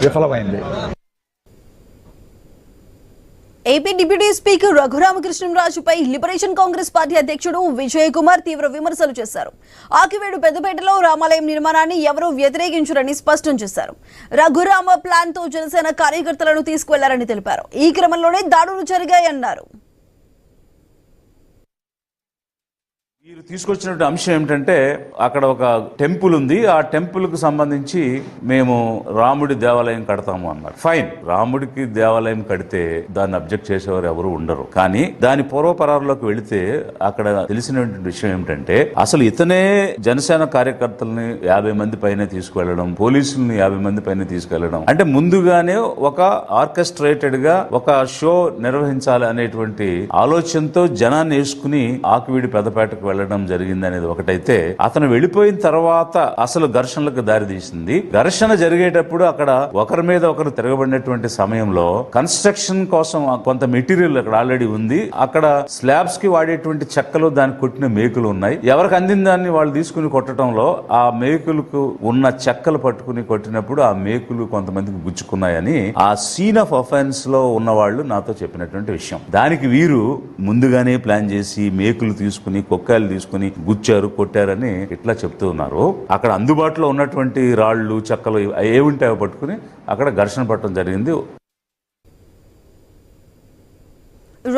విఫలమైంది. AP deputy speaker రఘురామకృష్ణంరాజుపై Liberation Congress Party అధ్యక్షుడు విజయ్ కుమార్ తీవ్ర విమర్శలు చేశారు. ఆకివేడు పెద్దపేటలో రామాలయం నిర్మాణాన్ని ఎవరూ వ్యతిరేకించరని స్పష్టం చేశారు. రఘురామ ప్లాన్ తో జనసేన కార్యకర్తలను తీసుకువెళ్లారని తెలిపారు. ఈ క్రమంలోనే దాడులు జరిగాయన్నారు. మీరు తీసుకొచ్చినటువంటి అంశం ఏమిటంటే అక్కడ ఒక టెంపుల్ ఉంది, ఆ టెంపుల్ కు సంబంధించి మేము రాముడి దేవాలయం కడతాము అన్నారు. ఫైన్, రాముడికి దేవాలయం కడితే దాన్ని అబ్జెక్ట్ చేసేవారు ఎవరు ఉండరు. కానీ దాని పూర్వపరాల్లోకి వెళితే అక్కడ తెలిసినటువంటి విషయం ఏమిటంటే అసలు ఇతనే జనసేన కార్యకర్తల్ని 50 మంది పైన తీసుకువెళ్లడం, పోలీసుల్ని 50 మంది పైన తీసుకెళ్లడం అంటే ముందుగానే ఒక ఆర్కెస్ట్రేటెడ్ గా ఒక షో నిర్వహించాలి అనేటువంటి ఆలోచనతో జనాన్ని వేసుకుని ఆకివీడి పెద్దపేటకు వెళ్ళడం జరిగింది అనేది ఒకటైతే, అతను వెళ్ళిపోయిన తర్వాత అసలు ఘర్షణలకు దారి తీసింది. ఘర్షణ జరిగేటప్పుడు అక్కడ ఒకరి మీద ఒకరు తిరగబడినటువంటి సమయంలో కన్స్ట్రక్షన్ కోసం కొంత మెటీరియల్ అక్కడ ఆల్రెడీ ఉంది. అక్కడ స్లాబ్స్ కి వాడేటువంటి చెక్కలు, దానికి కొట్టిన మేకులు ఉన్నాయి. ఎవరికి అందిన దాన్ని వాళ్ళు తీసుకుని కొట్టడంలో ఆ మేకులకు ఉన్న చెక్కలు పట్టుకుని కొట్టినప్పుడు ఆ మేకులు కొంతమందికి గుచ్చుకున్నాయని ఆ సీన్ ఆఫ్ అఫెన్స్ లో ఉన్న వాళ్ళు నాతో చెప్పినటువంటి విషయం. దానికి వీరు ముందుగానే ప్లాన్ చేసి మేకులు తీసుకుని కొక్కాలు తీసుకుని గుచ్చారు, కొట్టారని ఇట్లా చెప్తూ ఉన్నారు. అక్కడ అందుబాటులో ఉన్నటువంటి రాళ్లు, చెక్కలు ఏవుంటే అవి పట్టుకుని అక్కడ ఘర్షణ పడటం జరిగింది.